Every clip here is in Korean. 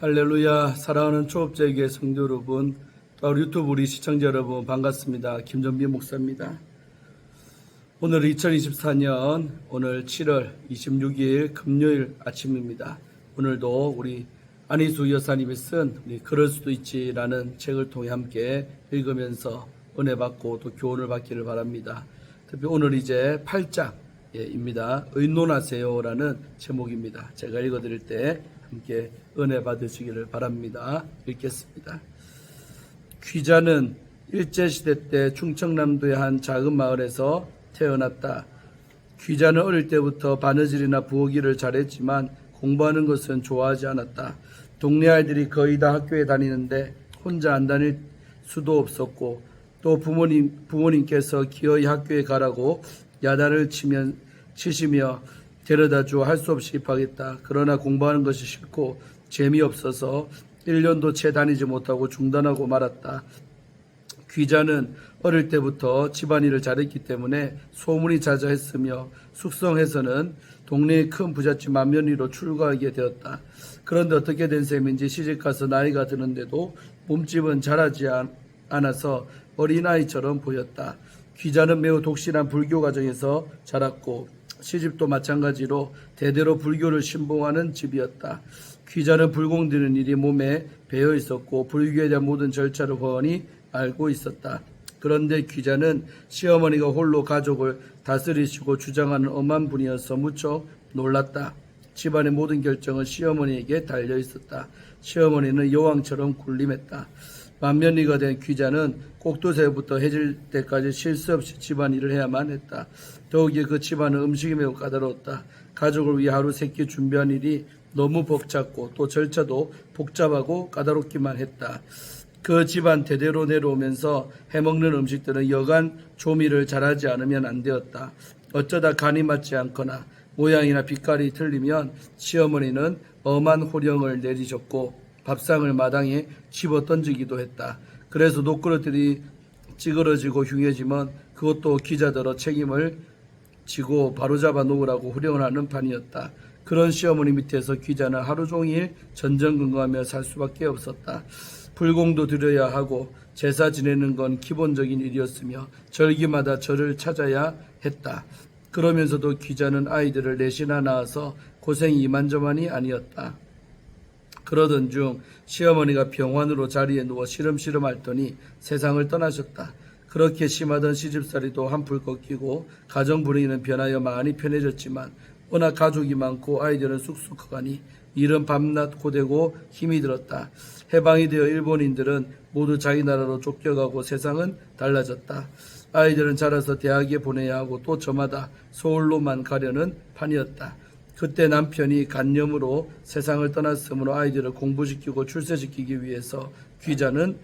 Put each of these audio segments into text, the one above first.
할렐루야. 사랑하는 초업자에게 성도 여러분, 또 유튜브 우리 시청자 여러분 반갑습니다. 김정빈 목사입니다. 오늘 2024년 오늘 7월 26일 금요일 아침입니다. 오늘도 우리 안희수 여사님이 쓴 우리 그럴 수도 있지라는 책을 통해 함께 읽으면서 은혜 받고 또 교훈을 받기를 바랍니다. 특히 오늘 이제 8장입니다. 의논하세요라는 제목입니다. 제가 읽어드릴 때 함께 은혜 받으시기를 바랍니다. 읽겠습니다. 귀자는 일제시대 때 충청남도의 한 작은 마을에서 태어났다. 귀자는 어릴 때부터 바느질이나 부엌일을 잘했지만 공부하는 것은 좋아하지 않았다. 동네 아이들이 거의 다 학교에 다니는데 혼자 안 다닐 수도 없었고 또 부모님께서 기어이 학교에 가라고 야단을 치시며 데려다주어 할 수 없이 입학했다. 그러나 공부하는 것이 싫고 재미없어서 1년도 채 다니지 못하고 중단하고 말았다. 귀자는 어릴 때부터 집안일을 잘했기 때문에 소문이 자자했으며 숙성해서는 동네의 큰 부잣집 맏며느리로 출가하게 되었다. 그런데 어떻게 된 셈인지 시집가서 나이가 드는데도 몸집은 자라지 않아서 어린아이처럼 보였다. 귀자는 매우 독실한 불교 가정에서 자랐고 시집도 마찬가지로 대대로 불교를 신봉하는 집이었다. 귀자는 불공드는 일이 몸에 배어 있었고 불교에 대한 모든 절차를 훤히 알고 있었다. 그런데 귀자는 시어머니가 홀로 가족을 다스리시고 주장하는 엄한 분이어서 무척 놀랐다. 집안의 모든 결정은 시어머니에게 달려 있었다. 시어머니는 여왕처럼 군림했다. 맏며느리가 된 귀자는 꼭두새부터 해질 때까지 쉴 새 없이 집안일을 해야만 했다. 더욱이 그 집안은 음식이 매우 까다로웠다. 가족을 위해 하루 세끼 준비한 일이 너무 벅찼고 또 절차도 복잡하고 까다롭기만 했다. 그 집안 대대로 내려오면서 해먹는 음식들은 여간 조미를 잘하지 않으면 안 되었다. 어쩌다 간이 맞지 않거나 모양이나 빛깔이 틀리면 시어머니는 엄한 호령을 내리셨고 밥상을 마당에 집어 던지기도 했다. 그래서 녹그릇들이 찌그러지고 흉해지면 그것도 귀자들어 책임을 지고 바로잡아 놓으라고 후령을 하는 판이었다. 그런 시어머니 밑에서 귀자는 하루 종일 전전긍긍하며 살 수밖에 없었다. 불공도 드려야 하고 제사 지내는 건 기본적인 일이었으며 절기마다 절을 찾아야 했다. 그러면서도 귀자는 아이들을 넷이나 낳아서 고생이 이만저만이 아니었다. 그러던 중 시어머니가 병환으로 자리에 누워 시름시름 앓더니 세상을 떠나셨다. 그렇게 심하던 시집살이도 한풀 꺾이고 가정 분위기는 변하여 많이 편해졌지만 워낙 가족이 많고 아이들은 쑥쑥 커가니 일은 밤낮 고되고 힘이 들었다. 해방이 되어 일본인들은 모두 자기 나라로 쫓겨가고 세상은 달라졌다. 아이들은 자라서 대학에 보내야 하고 또 저마다 서울로만 가려는 판이었다. 그때 남편이 간염으로 세상을 떠났으므로 아이들을 공부시키고 출세시키기 위해서 귀자는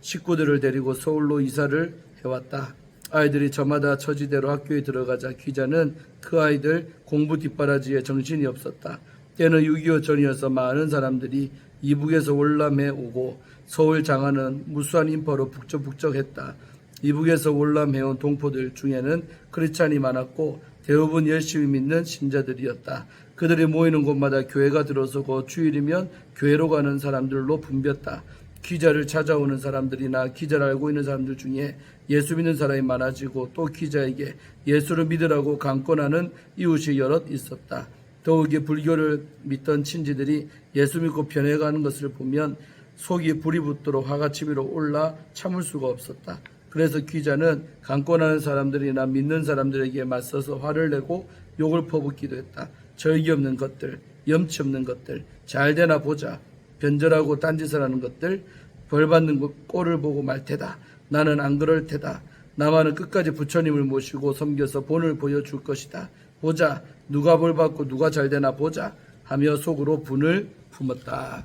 식구들을 데리고 서울로 이사를 해왔다. 아이들이 저마다 처지대로 학교에 들어가자 귀자는 그 아이들 공부 뒷바라지에 정신이 없었다. 때는 6.25 전이어서 많은 사람들이 이북에서 월남해 오고 서울 장안은 무수한 인파로 북적북적했다. 이북에서 월남해온 동포들 중에는 크리스찬이 많았고 대부분 열심히 믿는 신자들이었다. 그들이 모이는 곳마다 교회가 들어서고 주일이면 교회로 가는 사람들로 붐볐다. 귀자를 찾아오는 사람들이나 귀자를 알고 있는 사람들 중에 예수 믿는 사람이 많아지고 또 귀자에게 예수를 믿으라고 강권하는 이웃이 여럿 있었다. 더욱이 불교를 믿던 친지들이 예수 믿고 변해가는 것을 보면 속이 불이 붙도록 화가 치밀어 올라 참을 수가 없었다. 그래서 귀자는 강권하는 사람들이나 믿는 사람들에게 맞서서 화를 내고 욕을 퍼붓기도 했다. 절기 없는 것들, 염치 없는 것들, 잘 되나 보자, 변절하고 딴짓을 하는 것들, 벌 받는 꼴을 보고 말 테다. 나는 안 그럴 테다. 나만은 끝까지 부처님을 모시고 섬겨서 본을 보여줄 것이다. 보자, 누가 벌 받고 누가 잘 되나 보자 하며 속으로 분을 품었다.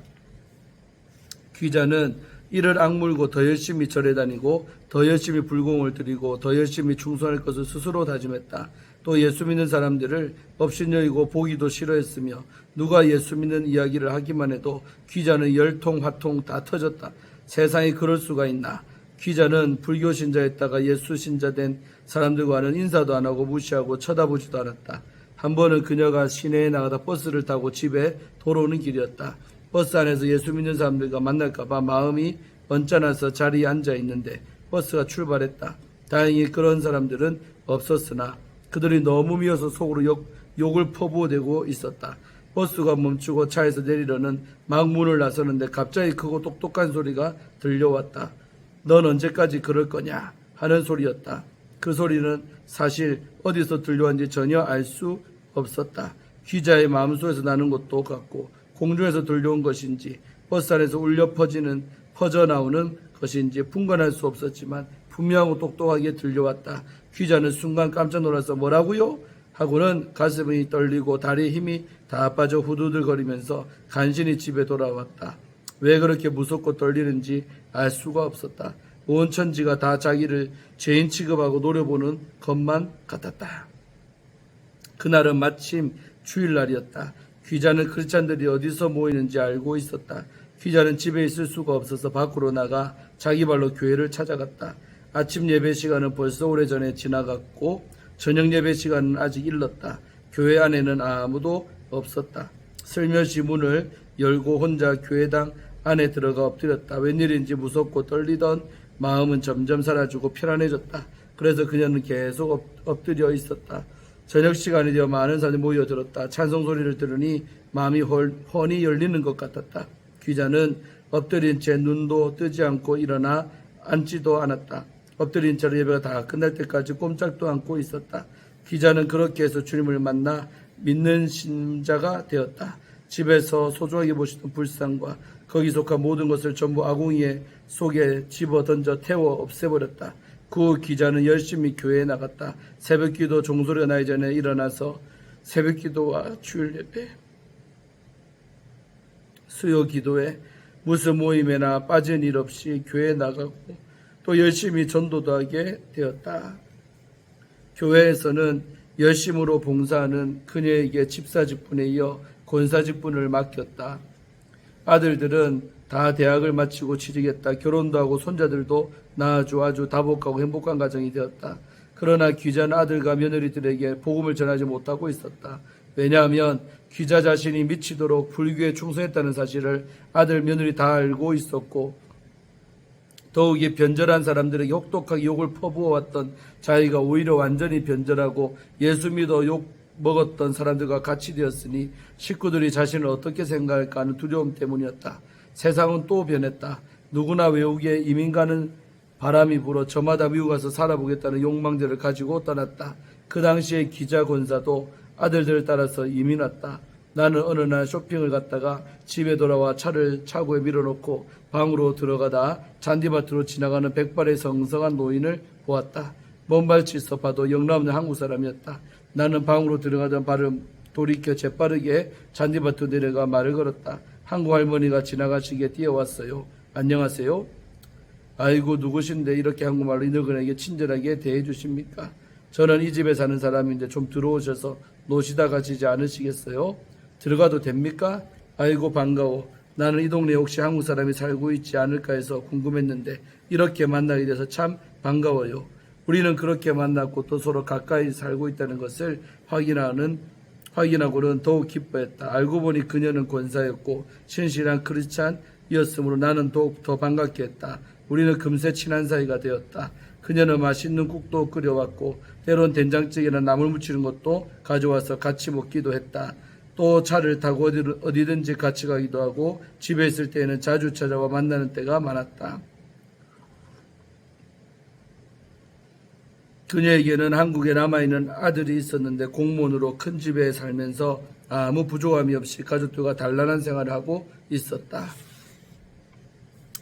귀자는 이를 악물고 더 열심히 절에 다니고 더 열심히 불공을 드리고 더 열심히 충성할 것을 스스로 다짐했다. 또 예수 믿는 사람들을 업신여기고 보기도 싫어했으며 누가 예수 믿는 이야기를 하기만 해도 귀자는 열통 화통 다 터졌다. 세상에 그럴 수가 있나. 귀자는 불교 신자였다가 예수 신자 된 사람들과는 인사도 안 하고 무시하고 쳐다보지도 않았다. 한 번은 그녀가 시내에 나가다 버스를 타고 집에 돌아오는 길이었다. 버스 안에서 예수 믿는 사람들과 만날까봐 마음이 언짢아서 자리에 앉아 있는데 버스가 출발했다. 다행히 그런 사람들은 없었으나 그들이 너무 미워서 속으로 욕을 퍼부어대고 있었다. 버스가 멈추고 차에서 내리려는 막 문을 나서는데 갑자기 크고 똑똑한 소리가 들려왔다. 넌 언제까지 그럴 거냐 하는 소리였다. 그 소리는 사실 어디서 들려왔는지 전혀 알 수 없었다. 귀자의 마음속에서 나는 것도 같고 공중에서 들려온 것인지 버스 안에서 울려 퍼져나오는 것인지 분간할 수 없었지만 분명하고 똑똑하게 들려왔다. 귀자는 순간 깜짝 놀라서 뭐라고요? 하고는 가슴이 떨리고 다리에 힘이 다 빠져 후두들거리면서 간신히 집에 돌아왔다. 왜 그렇게 무섭고 떨리는지 알 수가 없었다. 온 천지가 다 자기를 죄인 취급하고 노려보는 것만 같았다. 그날은 마침 주일날이었다. 귀자는 크리스찬들이 어디서 모이는지 알고 있었다. 귀자는 집에 있을 수가 없어서 밖으로 나가 자기 발로 교회를 찾아갔다. 아침 예배 시간은 벌써 오래전에 지나갔고 저녁 예배 시간은 아직 일렀다. 교회 안에는 아무도 없었다. 슬며시 문을 열고 혼자 교회당 안에 들어가 엎드렸다. 웬일인지 무섭고 떨리던 마음은 점점 사라지고 편안해졌다. 그래서 그녀는 계속 엎드려 있었다. 저녁 시간이 되어 많은 사람이 모여들었다. 찬송 소리를 들으니 마음이 훤히 열리는 것 같았다. 귀자는 엎드린 채 눈도 뜨지 않고 일어나 앉지도 않았다. 엎드린 채로 예배가 다 끝날 때까지 꼼짝도 않고 있었다. 귀자는 그렇게 해서 주님을 만나 믿는 신자가 되었다. 집에서 소중하게 보시던 불상과 거기 속한 모든 것을 전부 아궁이에 속에 집어 던져 태워 없애버렸다. 그 후 귀자는 열심히 교회에 나갔다. 새벽기도 종소리가 나기 전에 일어나서 새벽기도와 주일 예배, 수요 기도에 무슨 모임에나 빠진 일 없이 교회에 나가고 또 열심히 전도도 하게 되었다. 교회에서는 열심으로 봉사하는 그녀에게 집사직분에 이어 권사직분을 맡겼다. 아들들은 다 대학을 마치고 취직했다. 결혼도 하고 손자들도 낳아주 아주 다복하고 행복한 가정이 되었다. 그러나 귀자는 아들과 며느리들에게 복음을 전하지 못하고 있었다. 왜냐하면 귀자 자신이 미치도록 불교에 충성했다는 사실을 아들 며느리 다 알고 있었고 더욱이 변절한 사람들에게 혹독하게 욕을 퍼부어왔던 자기가 오히려 완전히 변절하고 예수 믿어 욕 먹었던 사람들과 같이 되었으니 식구들이 자신을 어떻게 생각할까 하는 두려움 때문이었다. 세상은 또 변했다. 누구나 외국에 이민 가는 바람이 불어 저마다 미국 가서 살아보겠다는 욕망들을 가지고 떠났다. 그 당시에 기자 권사도 아들들을 따라서 이민 왔다. 나는 어느 날 쇼핑을 갔다가 집에 돌아와 차를 차고에 밀어놓고 방으로 들어가다 잔디밭으로 지나가는 백발의 성성한 노인을 보았다. 먼발치서 봐도 영락없는 한국 사람이었다. 나는 방으로 들어가던 발을 돌이켜 재빠르게 잔디밭으로 내려가 말을 걸었다. 한국 할머니가 지나가시기에 뛰어왔어요. 안녕하세요. 아이고 누구신데 이렇게 한국말로 인어근에게 친절하게 대해주십니까? 저는 이 집에 사는 사람인데 좀 들어오셔서 노시다 가시지 않으시겠어요? 들어가도 됩니까? 아이고 반가워. 나는 이 동네에 혹시 한국 사람이 살고 있지 않을까 해서 궁금했는데 이렇게 만나게 돼서 참 반가워요. 우리는 그렇게 만났고 또 서로 가까이 살고 있다는 것을 확인하고는 더욱 기뻐했다. 알고 보니 그녀는 권사였고 신실한 크리스찬이었으므로 나는 더욱 더 반갑게 했다. 우리는 금세 친한 사이가 되었다. 그녀는 맛있는 국도 끓여왔고 때론 된장찌개나 나물 무치는 것도 가져와서 같이 먹기도 했다. 또 차를 타고 어디든지 같이 가기도 하고 집에 있을 때에는 자주 찾아와 만나는 때가 많았다. 그녀에게는 한국에 남아있는 아들이 있었는데 공무원으로 큰 집에 살면서 아무 부족함이 없이 가족들과 단란한 생활을 하고 있었다.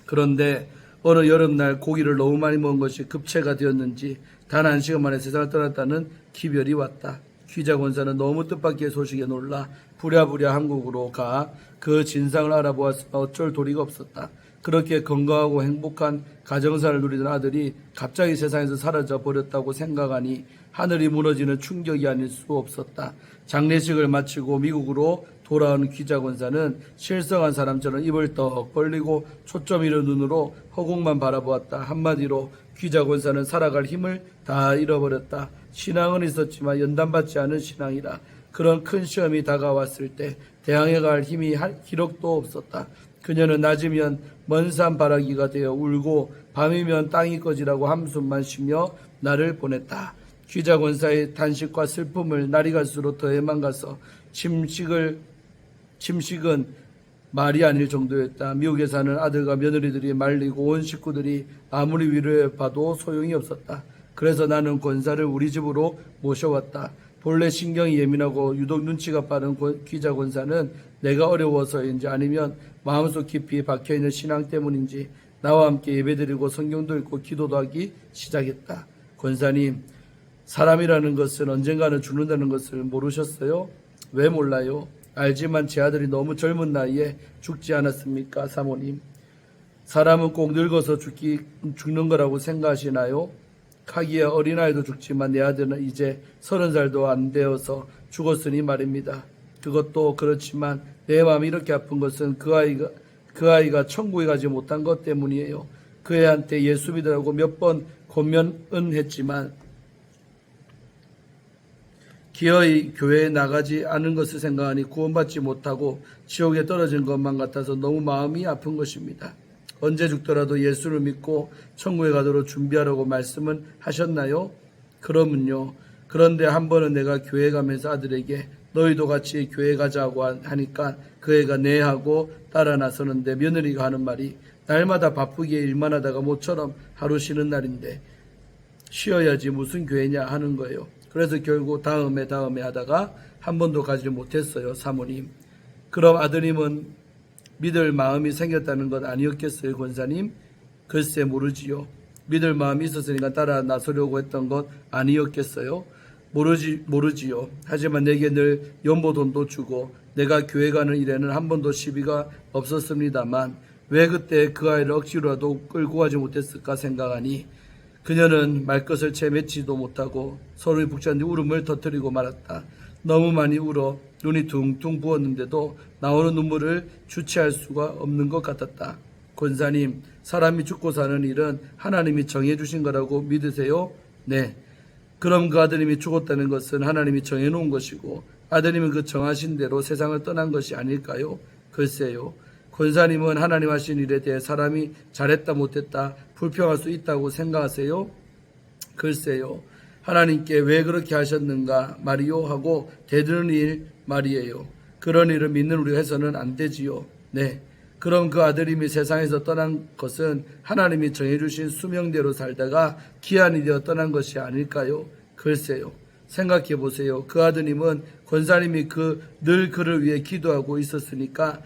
그런데 어느 여름날 고기를 너무 많이 먹은 것이 급체가 되었는지 단 1시간 만에 세상을 떠났다는 기별이 왔다. 귀자 권사는 너무 뜻밖의 소식에 놀라 부랴부랴 한국으로 가 그 진상을 알아보았으나 어쩔 도리가 없었다. 그렇게 건강하고 행복한 가정사를 누리던 아들이 갑자기 세상에서 사라져 버렸다고 생각하니 하늘이 무너지는 충격이 아닐 수 없었다. 장례식을 마치고 미국으로 돌아온 귀자 권사는 실성한 사람처럼 입을 떡 벌리고 초점 잃은 눈으로 허공만 바라보았다. 한마디로 귀자 권사는 살아갈 힘을 다 잃어버렸다. 신앙은 있었지만 연단받지 않은 신앙이라. 그런 큰 시험이 다가왔을 때 대항해 갈 힘이 기력도 없었다. 그녀는 낮이면 먼 산 바라기가 되어 울고 밤이면 땅이 꺼지라고 한숨만 쉬며 나를 보냈다. 귀자 권사의 탄식과 슬픔을 날이 갈수록 더 해만가서 침식은 말이 아닐 정도였다. 미국에 사는 아들과 며느리들이 말리고 온 식구들이 아무리 위로해봐도 소용이 없었다. 그래서 나는 권사를 우리 집으로 모셔왔다. 본래 신경이 예민하고 유독 눈치가 빠른 귀자 권사는 내가 어려워서인지 아니면 마음속 깊이 박혀있는 신앙 때문인지 나와 함께 예배드리고 성경도 읽고 기도도 하기 시작했다. 권사님, 사람이라는 것은 언젠가는 죽는다는 것을 모르셨어요? 왜 몰라요? 알지만 제 아들이 너무 젊은 나이에 죽지 않았습니까, 사모님? 사람은 꼭 늙어서 죽는 거라고 생각하시나요? 카기야 어린아이도 죽지만 내 아들은 이제 30살도 안 되어서 죽었으니 말입니다. 그것도 그렇지만 내 마음이 이렇게 아픈 것은 그 아이가 천국에 가지 못한 것 때문이에요. 그 애한테 예수 믿으라고 몇 번 권면은 했지만 기어이 교회에 나가지 않은 것을 생각하니 구원받지 못하고 지옥에 떨어진 것만 같아서 너무 마음이 아픈 것입니다. 언제 죽더라도 예수를 믿고 천국에 가도록 준비하라고 말씀은 하셨나요? 그러면요. 그런데 한 번은 내가 교회 가면서 아들에게 너희도 같이 교회 가자고 하니까 그 애가 네 하고 따라 나서는데 며느리가 하는 말이 날마다 바쁘게 일만 하다가 모처럼 하루 쉬는 날인데 쉬어야지 무슨 교회냐 하는 거예요. 그래서 결국 다음에 하다가 한 번도 가지 못했어요, 사모님. 그럼 아드님은 믿을 마음이 생겼다는 건 아니었겠어요, 권사님? 글쎄 모르지요. 믿을 마음이 있었으니까 따라 나서려고 했던 것 아니었겠어요? 모르지요. 하지만 내게 늘 연보돈도 주고 내가 교회 가는 일에는 한 번도 시비가 없었습니다만 왜 그때 그 아이를 억지로라도 끌고 가지 못했을까 생각하니 그녀는 말것을 채 맺지도 못하고 서로의 북찬 울음을 터뜨리고 말았다. 너무 많이 울어 눈이 둥둥 부었는데도 나오는 눈물을 주체할 수가 없는 것 같았다. 권사님, 사람이 죽고 사는 일은 하나님이 정해주신 거라고 믿으세요? 네. 그럼 그 아드님이 죽었다는 것은 하나님이 정해놓은 것이고 아드님은 그 정하신 대로 세상을 떠난 것이 아닐까요? 글쎄요. 권사님은 하나님 하신 일에 대해 사람이 잘했다 못했다 불평할 수 있다고 생각하세요? 글쎄요. 하나님께 왜 그렇게 하셨는가 말이요 하고 대드는 일 말이에요. 그런 일을 믿는 우리가 해서는 안 되지요. 네. 그럼 그 아들님이 세상에서 떠난 것은 하나님이 정해주신 수명대로 살다가 기한이 되어 떠난 것이 아닐까요? 글쎄요. 생각해 보세요. 그 아드님은 권사님이 늘 그를 위해 기도하고 있었으니까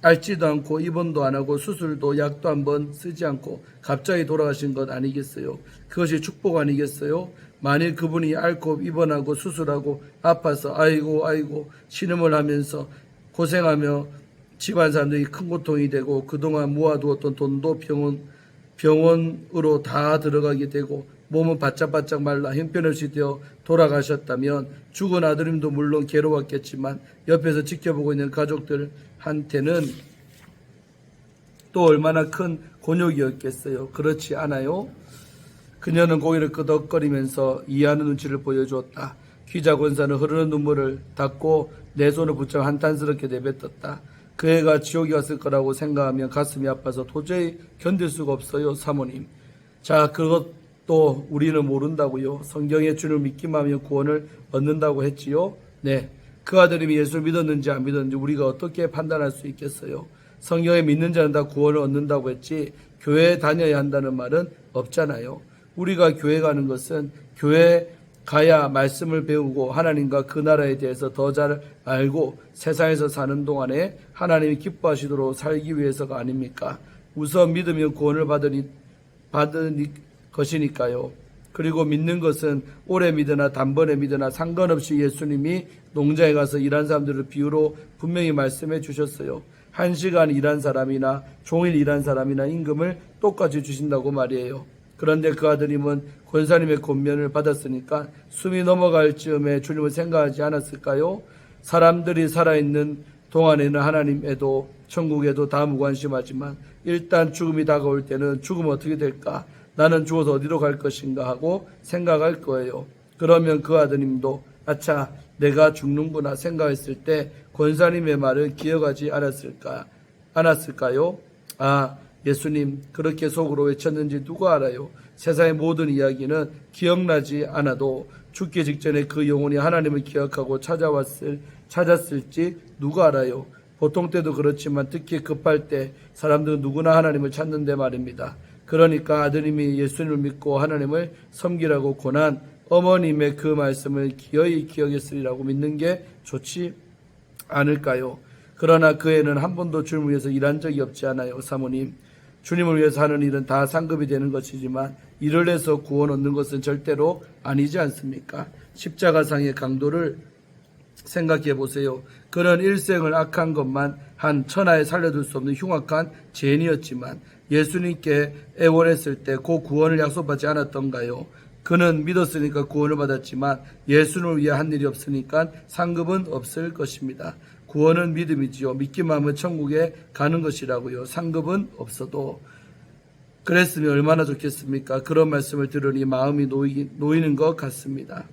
앓지도 않고 입원도 안 하고 수술도 약도 한 번 쓰지 않고 갑자기 돌아가신 것 아니겠어요? 그것이 축복 아니겠어요? 만일 그분이 앓고 입원하고 수술하고 아파서 아이고 신음을 하면서 고생하며 집안 사람들이 큰 고통이 되고 그동안 모아두었던 돈도 병원으로 다 들어가게 되고 몸은 바짝바짝 말라 형편없이 되어 돌아가셨다면 죽은 아드님도 물론 괴로웠겠지만 옆에서 지켜보고 있는 가족들한테는 또 얼마나 큰 곤욕이었겠어요. 그렇지 않아요? 그녀는 고개를 끄덕거리면서 이해하는 눈치를 보여주었다. 귀자 권사는 흐르는 눈물을 닦고 내 손을 붙잡아 한탄스럽게 내뱉었다. 그 애가 지옥에 갔을 거라고 생각하면 가슴이 아파서 도저히 견딜 수가 없어요, 사모님. 자, 그것도 우리는 모른다고요. 성경에 주를 믿기만 하면 구원을 얻는다고 했지요. 네, 그 아들님이 예수를 믿었는지 안 믿었는지 우리가 어떻게 판단할 수 있겠어요. 성경에 믿는 자는 다 구원을 얻는다고 했지 교회에 다녀야 한다는 말은 없잖아요. 우리가 교회 가는 것은 교회 가야 말씀을 배우고 하나님과 그 나라에 대해서 더 잘 알고 세상에서 사는 동안에 하나님이 기뻐하시도록 살기 위해서가 아닙니까? 우선 믿으면 구원을 받은 것이니까요. 그리고 믿는 것은 오래 믿으나 단번에 믿으나 상관없이 예수님이 농장에 가서 일한 사람들을 비유로 분명히 말씀해 주셨어요. 1시간 일한 사람이나 종일 일한 사람이나 임금을 똑같이 주신다고 말이에요. 그런데 그 아드님은 권사님의 권면을 받았으니까 숨이 넘어갈 즈음에 주님을 생각하지 않았을까요? 사람들이 살아있는 동안에는 하나님에도 천국에도 다 무관심하지만 일단 죽음이 다가올 때는 죽으면 어떻게 될까? 나는 죽어서 어디로 갈 것인가 하고 생각할 거예요. 그러면 그 아드님도 아차 내가 죽는구나 생각했을 때 권사님의 말을 기억하지 않았을까요? 아, 예수님 그렇게 속으로 외쳤는지 누가 알아요? 세상의 모든 이야기는 기억나지 않아도 죽기 직전에 그 영혼이 하나님을 기억하고 찾았을지 누가 알아요? 보통 때도 그렇지만 특히 급할 때 사람들은 누구나 하나님을 찾는데 말입니다. 그러니까 아드님이 예수님을 믿고 하나님을 섬기라고 권한 어머님의 그 말씀을 기어이 기억했으리라고 믿는 게 좋지 않을까요? 그러나 그 애는 한 번도 주님을 위해서 일한 적이 없지 않아요. 사모님, 주님을 위해서 하는 일은 다 상급이 되는 것이지만 일을 해서 구원 얻는 것은 절대로 아니지 않습니까? 십자가상의 강도를 생각해 보세요. 그는 일생을 악한 것만 한 천하에 살려둘 수 없는 흉악한 죄인이었지만 예수님께 애원했을 때 그 구원을 약속받지 않았던가요? 그는 믿었으니까 구원을 받았지만 예수님을 위해 한 일이 없으니까 상급은 없을 것입니다. 구원은 믿음이지요. 믿기만 하면 천국에 가는 것이라고요. 상급은 없어도. 그랬으면 얼마나 좋겠습니까? 그런 말씀을 들으니 마음이 놓이는 것 같습니다.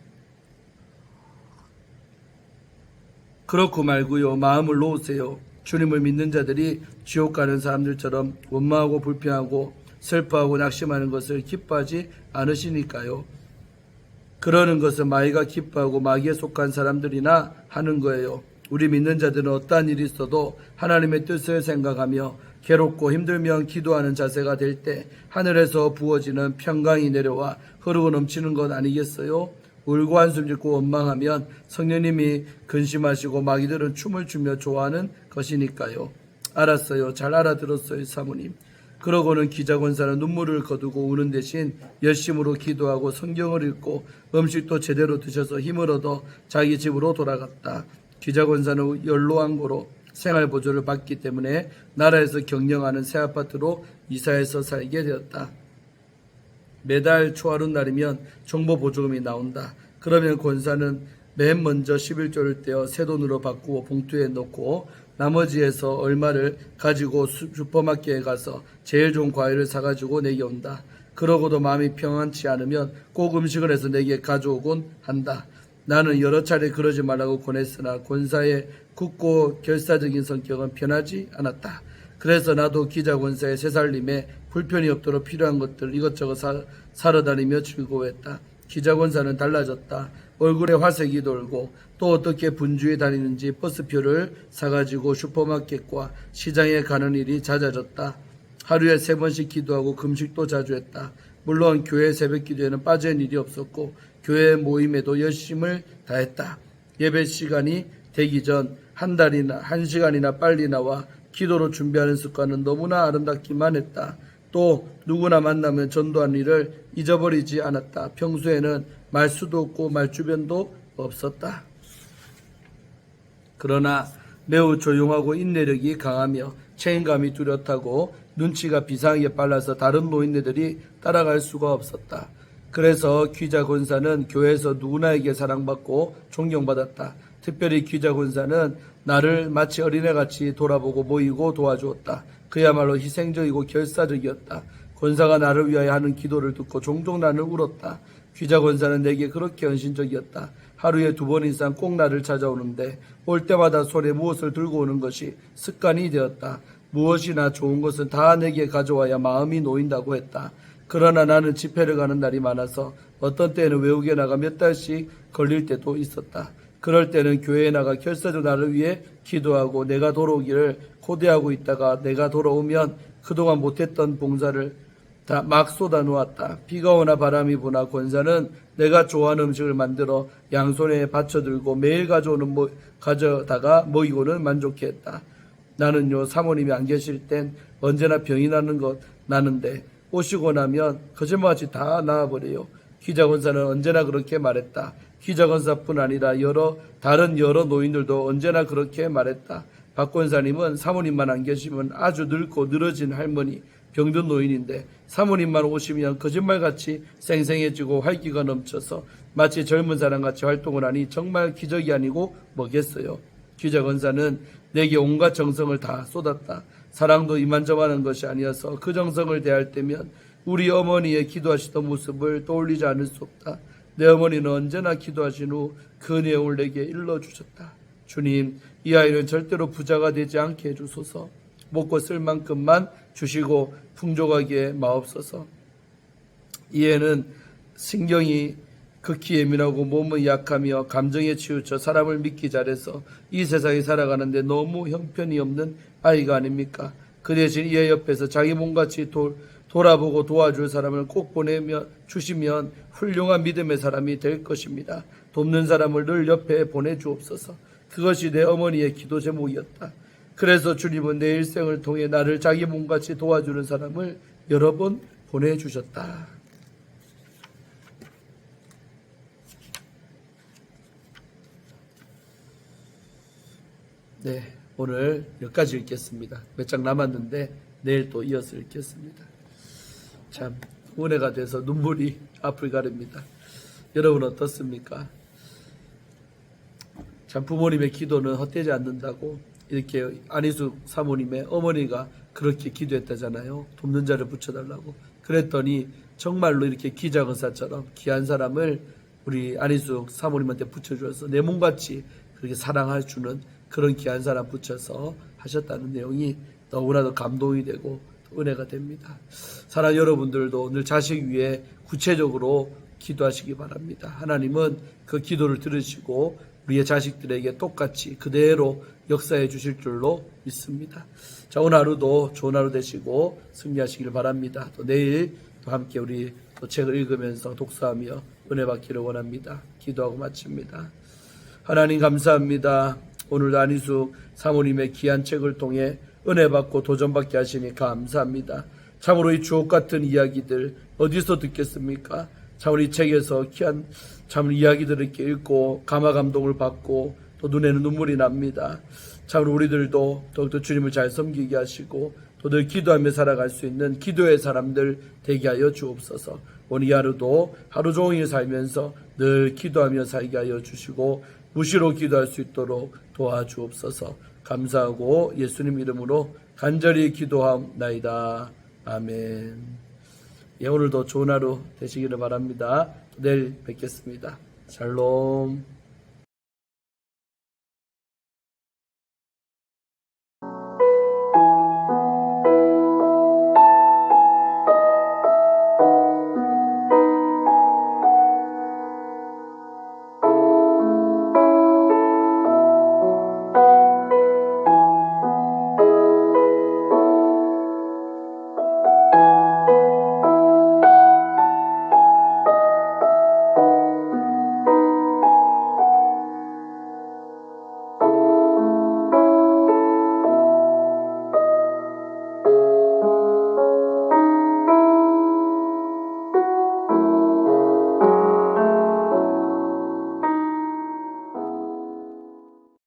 그렇고 말고요. 마음을 놓으세요. 주님을 믿는 자들이 지옥 가는 사람들처럼 원망하고 불평하고 슬퍼하고 낙심하는 것을 기뻐하지 않으시니까요. 그러는 것은 마귀가 기뻐하고 마귀에 속한 사람들이나 하는 거예요. 우리 믿는 자들은 어떠한 일이 있어도 하나님의 뜻을 생각하며 괴롭고 힘들면 기도하는 자세가 될 때 하늘에서 부어지는 평강이 내려와 흐르고 넘치는 것 아니겠어요? 울고 한숨 짓고 원망하면 성령님이 근심하시고 마귀들은 춤을 추며 좋아하는 것이니까요. 알았어요. 잘 알아들었어요, 사모님. 그러고는 기자 권사는 눈물을 거두고 우는 대신 열심으로 기도하고 성경을 읽고 음식도 제대로 드셔서 힘을 얻어 자기 집으로 돌아갔다. 기자 권사는 연로한고로 생활보조를 받기 때문에 나라에서 경영하는 새 아파트로 이사해서 살게 되었다. 매달 초하룻날이면 정보보조금이 나온다. 그러면 권사는 맨 먼저 11조를 떼어 새돈으로 바꾸고 봉투에 넣고 나머지에서 얼마를 가지고 슈퍼마켓에 가서 제일 좋은 과일을 사가지고 내게 온다. 그러고도 마음이 평안치 않으면 꼭 음식을 해서 내게 가져오곤 한다. 나는 여러 차례 그러지 말라고 권했으나 권사의 굳고 결사적인 성격은 변하지 않았다. 그래서 나도 기자 권사의 새살림에 불편이 없도록 필요한 것들 이것저것 사러 다니며 즐거워했다. 기자 권사는 달라졌다. 얼굴에 화색이 돌고 또 어떻게 분주히 다니는지 버스표를 사가지고 슈퍼마켓과 시장에 가는 일이 잦아졌다. 하루에 3번씩 기도하고 금식도 자주 했다. 물론 교회 새벽 기도에는 빠질 일이 없었고 교회 모임에도 열심을 다했다. 예배 시간이 되기 전 한 시간이나 빨리 나와 기도로 준비하는 습관은 너무나 아름답기만 했다. 또 누구나 만나면 전도한 일을 잊어버리지 않았다. 평소에는 말수도 없고 말주변도 없었다. 그러나 매우 조용하고 인내력이 강하며 책임감이 뚜렷하고 눈치가 비상하게 빨라서 다른 노인네들이 따라갈 수가 없었다. 그래서 귀자 권사는 교회에서 누구나에게 사랑받고 존경받았다. 특별히 귀자 권사는 나를 마치 어린애같이 돌아보고 모이고 도와주었다. 그야말로 희생적이고 결사적이었다. 권사가 나를 위하여 하는 기도를 듣고 종종 나를 울었다. 귀자 권사는 내게 그렇게 헌신적이었다. 하루에 2번 이상 꼭 나를 찾아오는데 올 때마다 손에 무엇을 들고 오는 것이 습관이 되었다. 무엇이나 좋은 것은 다 내게 가져와야 마음이 놓인다고 했다. 그러나 나는 집회를 가는 날이 많아서 어떤 때는 외국에 나가 몇 달씩 걸릴 때도 있었다. 그럴 때는 교회에 나가 결사적 나를 위해 기도하고 내가 돌아오기를 고대하고 있다가 내가 돌아오면 그동안 못했던 봉사를 다 막 쏟아 놓았다. 비가 오나 바람이 부나 권사는 내가 좋아하는 음식을 만들어 양손에 받쳐들고 매일 가져다가 먹이고는 만족해했다. 나는요, 사모님이 안 계실 땐 언제나 병이 나는데 오시고 나면 거짓말같이 다 나아버려요. 기자 권사는 언제나 그렇게 말했다. 기자 권사뿐 아니라 다른 여러 노인들도 언제나 그렇게 말했다. 박 권사님은 사모님만 안 계시면 아주 늙고 늘어진 할머니, 병든 노인인데 사모님만 오시면 거짓말같이 쌩쌩해지고 활기가 넘쳐서 마치 젊은 사람같이 활동을 하니 정말 기적이 아니고 뭐겠어요. 기자 권사는 내게 온갖 정성을 다 쏟았다. 사랑도 이만저만한 것이 아니어서 그 정성을 대할 때면 우리 어머니의 기도하시던 모습을 떠올리지 않을 수 없다. 내 어머니는 언제나 기도하신 후 그 내용을 내게 일러주셨다. 주님, 이 아이는 절대로 부자가 되지 않게 해주소서. 먹고 쓸 만큼만 주시고 풍족하게 마옵소서. 이 애는 신경이 극히 예민하고 몸은 약하며 감정에 치우쳐 사람을 믿기 잘해서 이 세상에 살아가는데 너무 형편이 없는 아이가 아닙니까? 그 대신 이 애 옆에서 자기 몸같이 돌아보고 도와줄 사람을 꼭 보내며 주시면 훌륭한 믿음의 사람이 될 것입니다. 돕는 사람을 늘 옆에 보내주옵소서. 그것이 내 어머니의 기도 제목이었다. 그래서 주님은 내 일생을 통해 나를 자기 몸같이 도와주는 사람을 여러 번 보내주셨다. 네, 오늘 여기까지 읽겠습니다. 몇 장 남았는데 내일 또 이어서 읽겠습니다. 참 은혜가 돼서 눈물이 앞을 가립니다. 여러분 어떻습니까? 참 부모님의 기도는 헛되지 않는다고 이렇게 안희숙 사모님의 어머니가 그렇게 기도했다잖아요. 돕는 자를 붙여달라고. 그랬더니 정말로 이렇게 기자건사처럼 귀한 사람을 우리 안희숙 사모님한테 붙여주어서 내 몸같이 그렇게 사랑해주는 그런 귀한 사람 붙여서 하셨다는 내용이 너무나도 감동이 되고 은혜가 됩니다. 사랑 여러분들도 늘 자식 위해 구체적으로 기도하시기 바랍니다. 하나님은 그 기도를 들으시고 우리의 자식들에게 똑같이 그대로 역사해 주실 줄로 믿습니다. 자, 오늘 하루도 좋은 하루 되시고 승리하시길 바랍니다. 또 내일 또 함께 우리 또 책을 읽으면서 독서하며 은혜 받기를 원합니다. 기도하고 마칩니다. 하나님 감사합니다. 오늘 안희숙 사모님의 귀한 책을 통해 은혜 받고 도전받게 하시니 감사합니다. 참으로 이 주옥 같은 이야기들 어디서 듣겠습니까? 참으로 이 책에서 귀한 참 이야기들을 이렇게 읽고 감화 감동을 받고 또 눈에는 눈물이 납니다. 참으로 우리들도 더욱더 주님을 잘 섬기게 하시고 또 늘 기도하며 살아갈 수 있는 기도의 사람들 되게 하여 주옵소서. 오늘 이 하루도 하루 종일 살면서 늘 기도하며 살게 하여 주시고 무시로 기도할 수 있도록 도와주옵소서. 감사하고 예수님 이름으로 간절히 기도하옵나이다. 아멘. 예, 오늘도 좋은 하루 되시기를 바랍니다. 내일 뵙겠습니다. 샬롬.